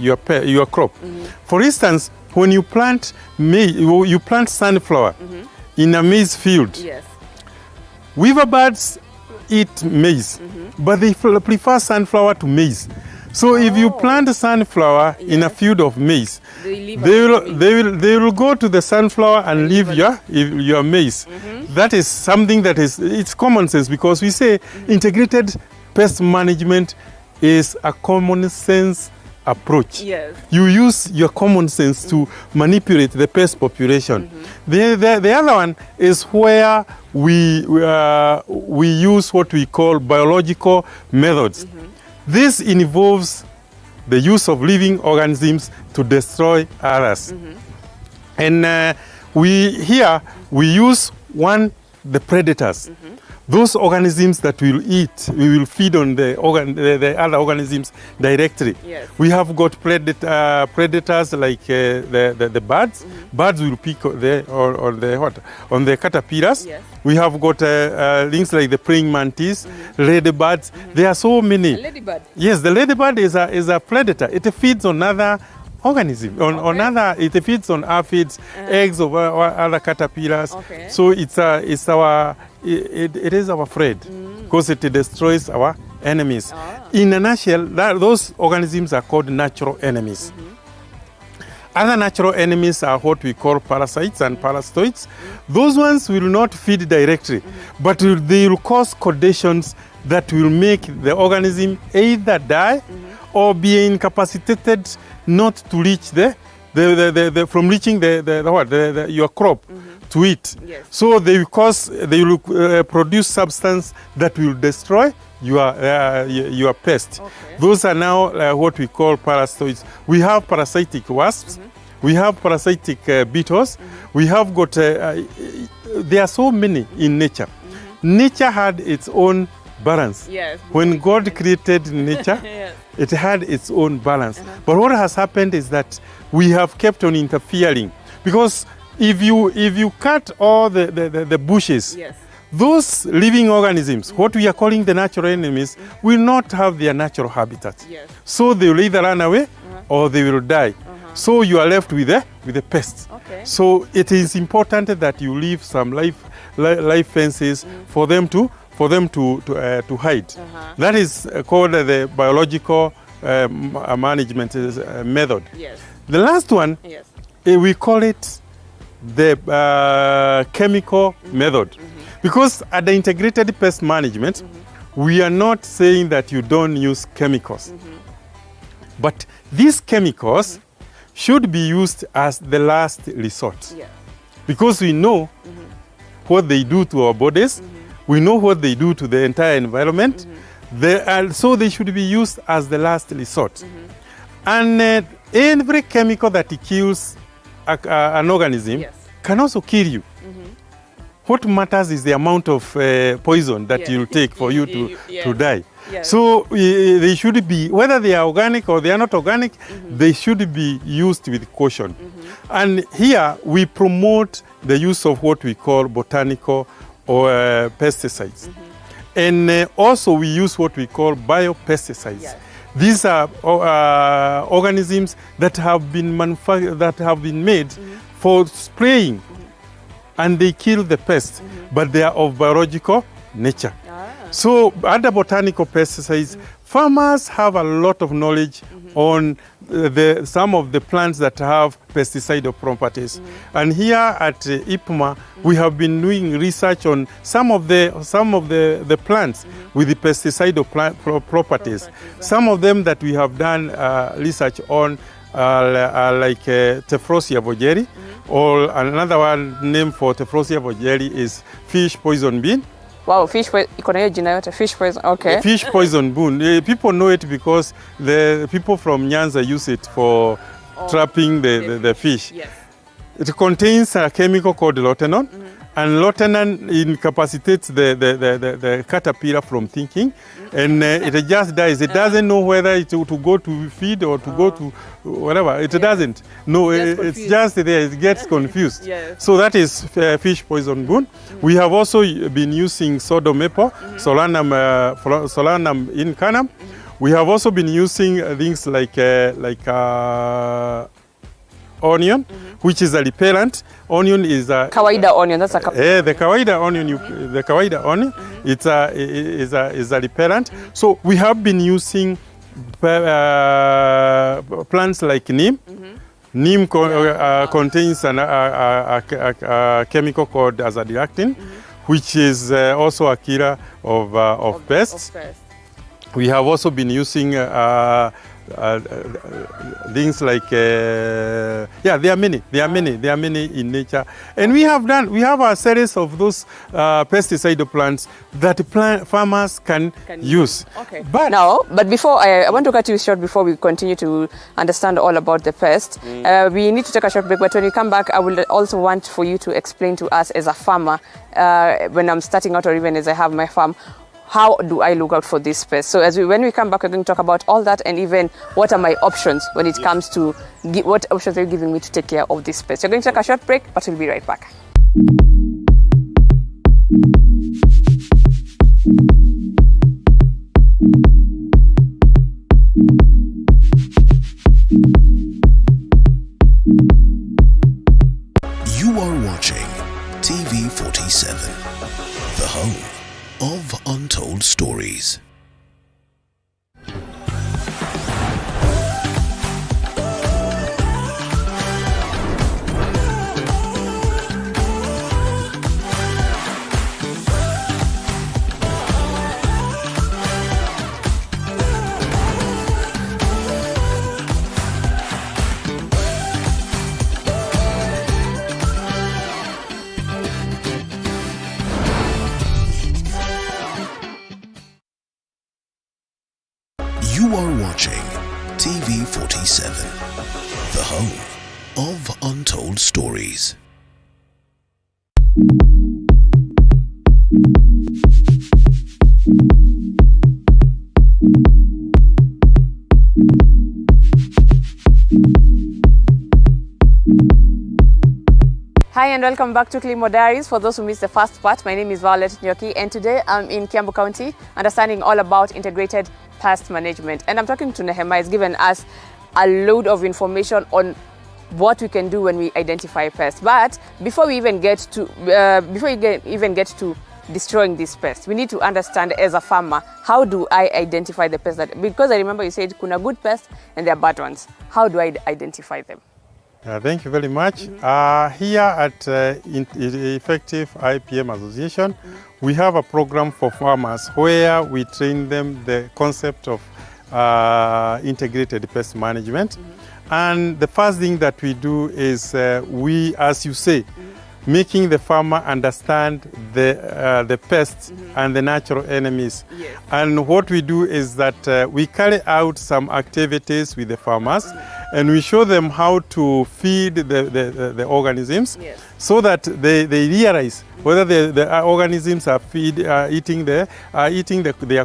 your crop. For instance, when you plant maize, you plant sunflower in a maize field. Yes. Weaver birds eat maize, but they prefer sunflower to maize. So if you plant sunflower in a field of maize, they will go to the sunflower and leave your maize. That is something that it's common sense, because we say integrated pest management is a common sense approach. Yes. You use your common sense to manipulate the pest population. The other one is where we use what we call biological methods. This involves the use of living organisms to destroy others. And we use the predators. Those organisms that will eat, we will feed on the other organisms directly. Yes. We have got predators like the birds. Birds will pick on the caterpillars. Yes. We have got things like the praying mantis, ladybirds. There are so many. A ladybird. Yes, the ladybird is a predator. It feeds on other organisms. It feeds on aphids, eggs of other caterpillars. Okay. So it is our friend, because it destroys our enemies. In a nutshell, those organisms are called natural enemies. Other natural enemies are what we call parasites and parasitoids. Those ones will not feed directly, but they will cause conditions that will make the organism either die or be incapacitated not to reach from reaching your crop to eat. Yes. So they will produce substance that will destroy your pest. Okay. Those are now what we call parasitoids. We have parasitic wasps. We have parasitic beetles. We have got there are so many in nature. Nature had its own balance. Yes. When God created nature, Yes. it had its own balance. But what has happened is that we have kept on interfering, because if you cut all the bushes, Yes. those living organisms, what we are calling the natural enemies, will not have their natural habitat. Yes. So they will either run away or they will die. So you are left with the pests. Okay. So it is important that you leave some life fences for them to hide. That is called the biological management method. Yes. The last one, Yes. we call it the chemical method. Because at the integrated pest management, we are not saying that you don't use chemicals. But these chemicals should be used as the last resort. Yeah. Because we know what they do to our bodies, we know what they do to the entire environment, so they should be used as the last resort. And every chemical that kills an organism can also kill you. What matters is the amount of poison that you'll take for you to die. Yes. So they should be, whether they are organic or they are not organic, they should be used with caution. And here we promote the use of what we call botanical or pesticides. And also we use what we call biopesticides. Yes. These are organisms that have been made for spraying, and they kill the pest, but they are of biological nature. So under botanical pesticides, farmers have a lot of knowledge on some of the plants that have pesticidal properties. And here at IPMA, we have been doing research on some of the plants with the pesticidal properties. Some of them that we have done research on are like Tephrosia vogeli, or another one name for Tephrosia vogeli is fish poison bean. Wow, fish poison, okay. Fish poison bean. People know it because the people from Nyanza use it for trapping the fish. Yes. It contains a chemical called lotenon, and lotenon incapacitates the caterpillar from thinking, and it just dies. It doesn't know whether to go to feed or to go to whatever. It doesn't. No, it's just there. It gets confused. Yes. So that is fish poison bean. We have also been using sodo maple, Solanum incanum. We have also been using things like onion, which is a repellent. Onion is a kawaida onion. That's a the kawaida onion. The kawaida onion. It's a repellent. So we have been using plants like neem. Neem contains a chemical called azadirachtin, which is also a killer of pests. We have also been using things like there are many in nature, and we have a series of those pesticide plants that farmers can use. Okay. But before I want to cut you short before we continue to understand all about the pest. We need to take a short break, but when we come back, I will also want for you to explain to us as a farmer, when I'm starting out or even as I have my farm, how do I look out for this pest? So when we come back, we're going to talk about all that, and even what are my options when it comes to what options are you giving me to take care of this pest. We're going to take a short break, but we'll be right back. You are watching TV47, the home of untold stories. You are watching TV47, the home of untold stories. Hi and welcome back to KILIMO Diaries. For those who missed the first part, my name is Violet Nyoki, and today I'm in Kiambu County understanding all about integrated pest management. And I'm talking to Nehemiah. He's given us a load of information on what we can do when we identify pests. But before we even get to destroying this pest, we need to understand as a farmer, how do I identify the pests because I remember you said kuna good pests and there are bad ones. How do I identify them? Thank you very much. Here at Effective IPM Association, we have a program for farmers where we train them the concept of integrated pest management. And the first thing that we do is we, as you say, making the farmer understand the pests and the natural enemies. Yes. And what we do is that we carry out some activities with the farmers and we show them how to feed the organisms, yes, so that they realize whether the organisms are eating their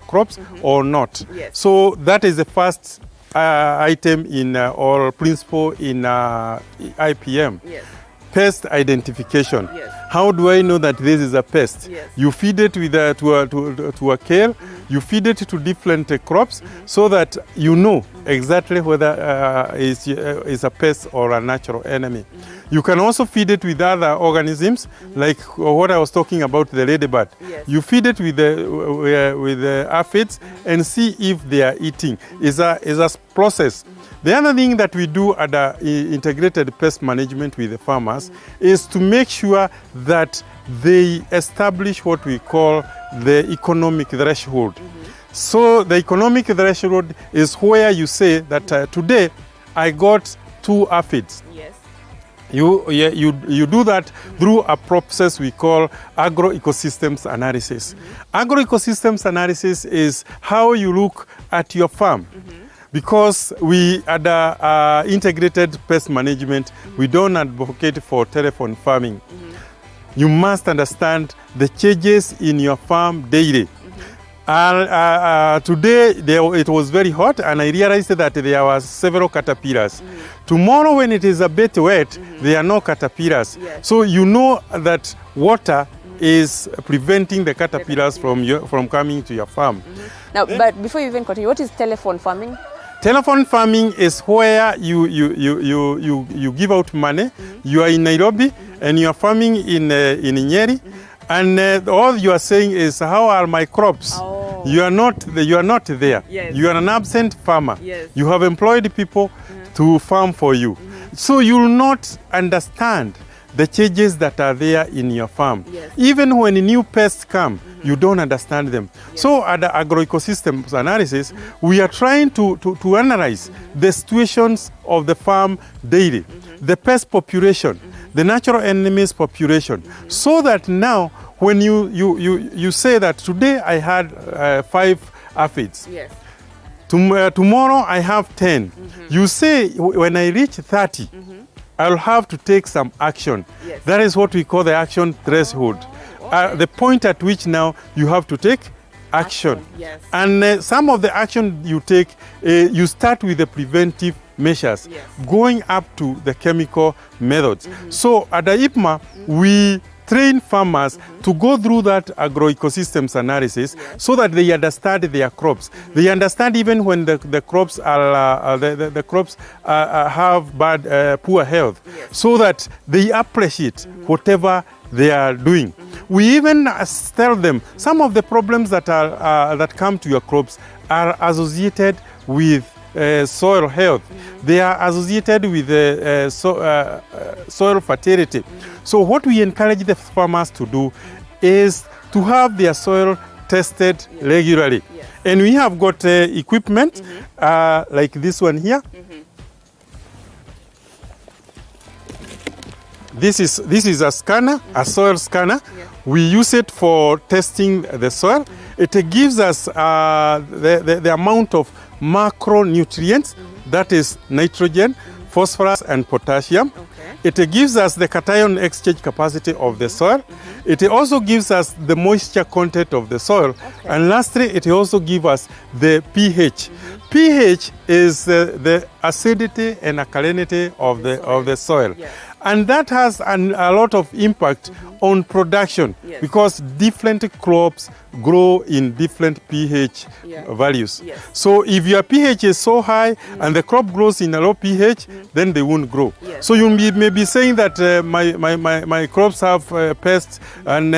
crops or not. Yes. So that is the first item in or principle in IPM. Yes. Pest identification. Yes. How do I know that this is a pest? Yes. You feed it with to a kale, you feed it to different crops, so that you know exactly whether is a pest or a natural enemy. You can also feed it with other organisms, like what I was talking about, the ladybird. Yes. You feed it with the aphids and see if they are eating. Is a process. The other thing that we do at the integrated pest management with the farmers is to make sure that they establish what we call the economic threshold. So the economic threshold is where you say that today I got 2 aphids. Yes. You do that through a process we call agroecosystems analysis. Agroecosystems analysis is how you look at your farm. Because we at the integrated pest management, we don't advocate for telephone farming. You must understand the changes in your farm daily. Today it was very hot and I realized that there were several caterpillars. Tomorrow when it is a bit wet, there are no caterpillars. Yes. So you know that water is preventing the caterpillars from coming to your farm. Now, but before you even continue, what is telephone farming? Telephone farming is where you give out money. You are in Nairobi and you are farming in Nyeri, and all you are saying is, how are my crops? You are not there. Yes. You are an absent farmer. Yes. You have employed people to farm for you. So you will not understand the changes that are there in your farm. Yes. Even when new pests come, you don't understand them. So at the agroecosystems analysis, we are trying to analyze the situations of the farm daily, the pest population, the natural enemies population, so that now when you say that today I had 5 aphids, Yes. Tomorrow I have 10. You say when I reach 30, I'll have to take some action. Yes. That is what we call the action threshold. The point at which now you have to take action. Yes. And some of the action you take, you start with the preventive measures, Yes. going up to the chemical methods. So at the IPMA, we train farmers to go through that agroecosystems analysis so that they understand their crops. They understand even when the crops are the crops have bad poor health, so that they appreciate whatever they are doing. We even tell them some of the problems that are that come to your crops are associated with soil health. They are associated with soil fertility. So what we encourage the farmers to do is to have their soil tested regularly. Yes. And we have got equipment like this one here. This is a scanner, a soil scanner. We use it for testing the soil. It gives us the amount of macronutrients, that is nitrogen, phosphorus, and potassium. It gives us the cation exchange capacity of the soil. It also gives us the moisture content of the soil. And lastly, it also gives us the pH. pH is the acidity and alkalinity of the soil. Yes. And that has a lot of impact on production, because different crops grow in different pH values. Yes. So if your pH is so high and the crop grows in a low pH, then they won't grow. Yes. So you may be saying that my crops have pests and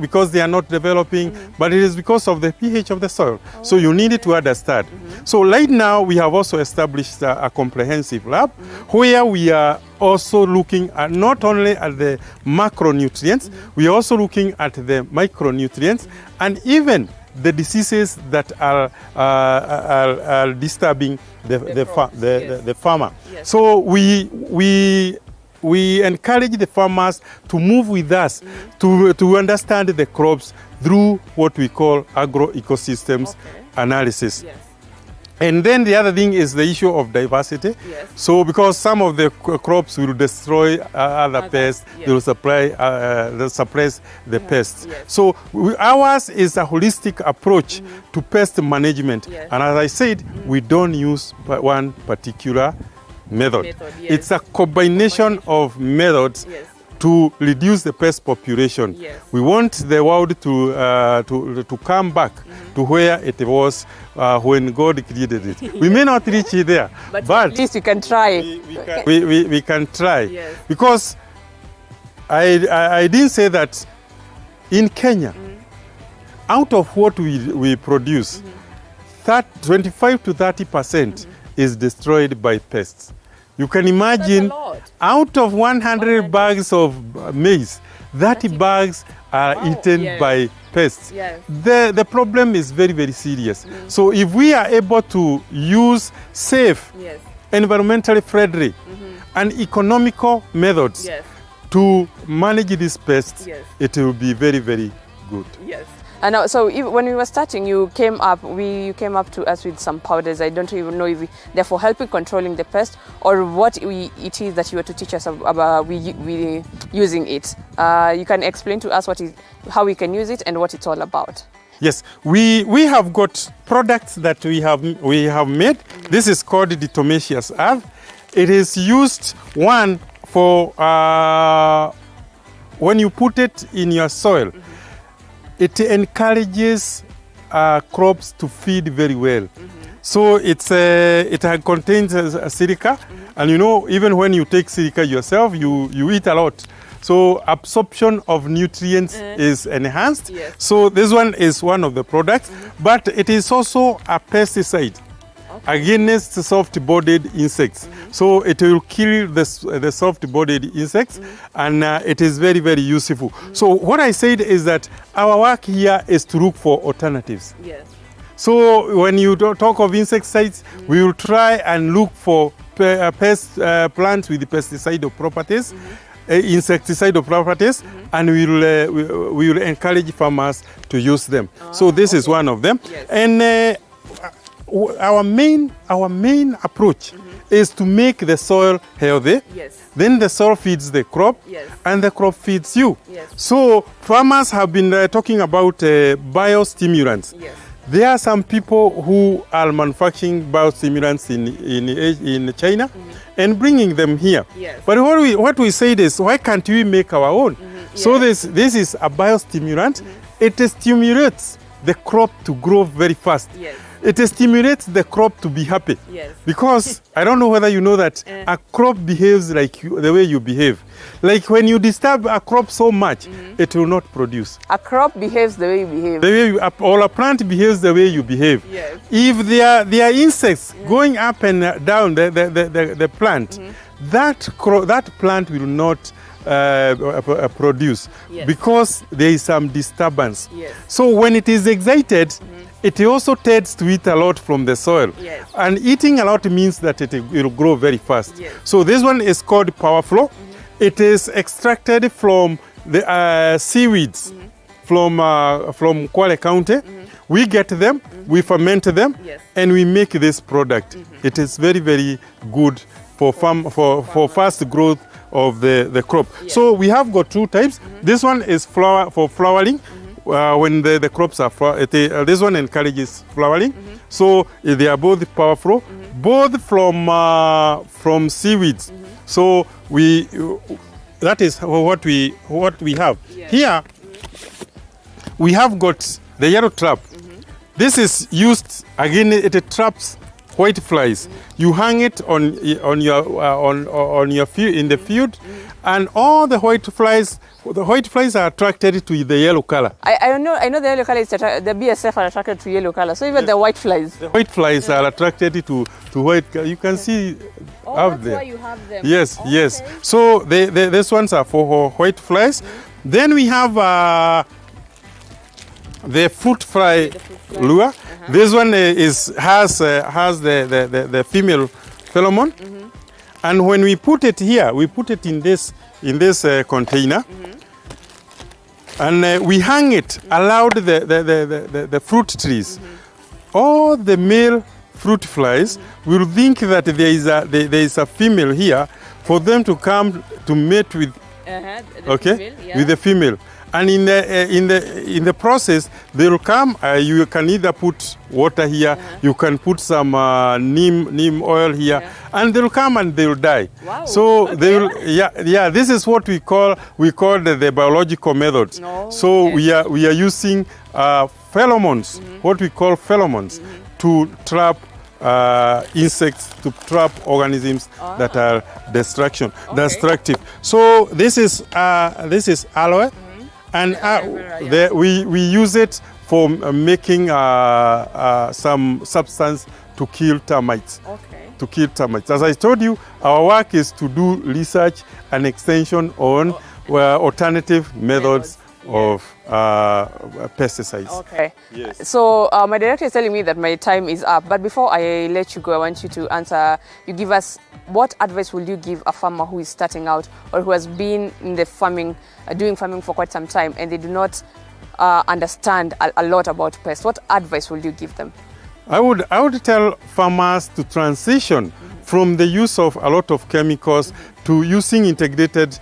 because they are not developing, but it is because of the pH of the soil. So you need to understand. So right now we have also established a comprehensive lab where we are also looking at not only at the macronutrients, we are also looking at the micronutrients and even the diseases that are disturbing the farmer. Yes. So we encourage the farmers to move with us to understand the crops through what we call agroecosystems analysis. Yes. And then the other thing is the issue of diversity. Yes. So because some of the crops will destroy other pests, they will suppress the pests. Yes. So ours is a holistic approach to pest management. Yes. And as I said, we don't use one particular method. Yes. It's a combination of methods to reduce the pest population. Yes. We want the world to come back to where it was when God created it. We may not reach it there, but at least we can try. We can try. Yes. Because I didn't say that in Kenya, out of what we produce, 25 to 30% is destroyed by pests. You can imagine, out of 100 bags of maize, 30 bags are eaten by pests. Yes. The problem is very, very serious. So if we are able to use safe, environmentally friendly, and economical methods to manage these pests, it will be very, very good. Yes. And now, so when we were starting, you came up to us with some powders. I don't even know if they're for helping controlling the pest or what it is that you were to teach us about we using it. You can explain to us how we can use it and what it's all about. Yes, we have got products that we have made. This is called diatomaceous earth. It is used, one, for when you put it in your soil, it encourages crops to feed very well. So it contains silica, and you know, even when you take silica yourself, you eat a lot. So absorption of nutrients is enhanced. Yes. So this one is one of the products, but it is also a pesticide against soft-bodied insects. So it will kill the soft-bodied insects, and it is very, very useful. So what I said is that our work here is to look for alternatives. Yes. So when you talk of insecticides, we will try and look for plants with pesticidal properties, insecticidal properties, and we will encourage farmers to use them. So this is one of them. Yes. And our main approach is to make the soil healthy. Yes. Then the soil feeds the crop, Yes. and the crop feeds you. Yes. So farmers have been talking about biostimulants. Yes. There are some people who are manufacturing biostimulants in China and bringing them here. Yes. But what we said is, why can't we make our own? So this is a biostimulant. It stimulates the crop to grow very fast. Yes. It stimulates the crop to be happy. Yes. Because I don't know whether you know that a crop behaves like the way you behave. Like when you disturb a crop so much, it will not produce. A crop behaves the way you behave. The way or a plant behaves the way you behave. Yes. If there are insects going up and down the plant, that plant will not produce, Yes. because there is some disturbance. Yes. So when it is excited, it also tends to eat a lot from the soil. Yes. And eating a lot means that it will grow very fast. Yes. So this one is called Power Flow. It is extracted from the seaweeds from Kwale County. We get them, we ferment them, Yes. and we make this product. It is very, very good for fast growth of the crop. Yes. So we have got two types. This one is for flowering. When the crops are this one encourages flowering. So they are both powerful, both from seaweeds. So that is what we have. Yes. Here we have got the yellow trap. This is used again. It traps white flies. You hang it on your field, in the field, and all the white flies are attracted to the yellow color. I know the yellow color is the BSF are attracted to yellow color. So even the white flies. The white flies are attracted to white color. You can see out that's there. why you have them. Yes, Okay. yes. So these ones are for white flies. Then we have the fruit fly lure. This one has the female pheromone, and when we put it here, we put it in this container, and we hang it around the fruit trees. All the male fruit flies will think that there is a female here for them to come to mate with. Okay, female, yeah. with the female. And in the process, they will come. You can either put water here, you can put some neem oil here, and they will come and they will die. Wow. So Okay. they will, yeah. This is what we call the biological methods. Oh, So yes. we are using pheromones, what we call pheromones, to trap insects, to trap organisms that are destructive. So this is aloe. And we use it for making some substance to kill termites. Okay. To kill termites. As I told you, our work is to do research and extension on alternative methods of pesticides. Okay. Yes. So my director is telling me that my time is up. But before I let you go, I want you to answer. You give us, what advice will you give a farmer who is starting out or who has been in the farming, doing farming for quite some time, and they do not understand a lot about pests? What advice will you give them? I would tell farmers to transition from the use of a lot of chemicals to using integrated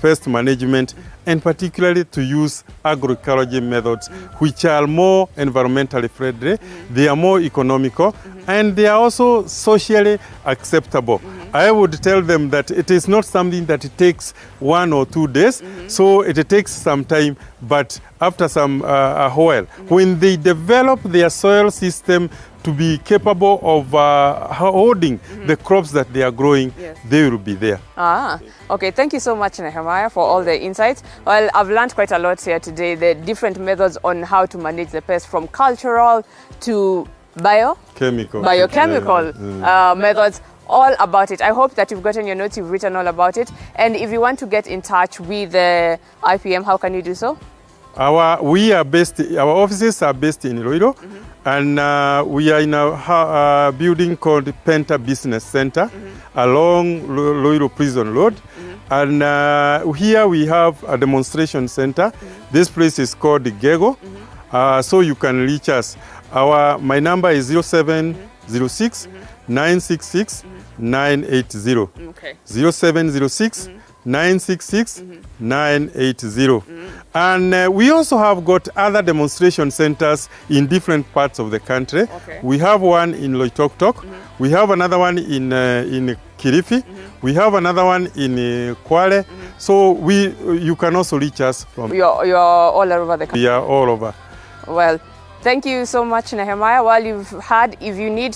pest management, and particularly to use agroecology methods, which are more environmentally friendly, they are more economical, and they are also socially acceptable. I would tell them that it is not something that it takes 1 or 2 days, so it takes some time, but after some a while, when they develop their soil system to be capable of holding the crops that they are growing, they will be there. Okay, thank you so much, Nehemiah, for all the insights. Well, I've learned quite a lot here today, the different methods on how to manage the pest, from cultural to biochemical methods, all about it. I hope that you've gotten your notes, you've written all about it. And if you want to get in touch with the IPM, how can you do so? Our offices are based in Loiro, and we are in a building called Penta Business Center along Loiro Prison Road. And here we have a demonstration center. This place is called the GEGO, so you can reach us. My number is 0706 966 980. 0706 966 980. And we also have got other demonstration centers in different parts of the country. We have one in Loitoktok. We have another one in Kilifi. We have another one in Kwale. So you can also reach us from. You're all over the country. We are all over. Well, thank you so much, Nehemiah. Well, you've had, if you need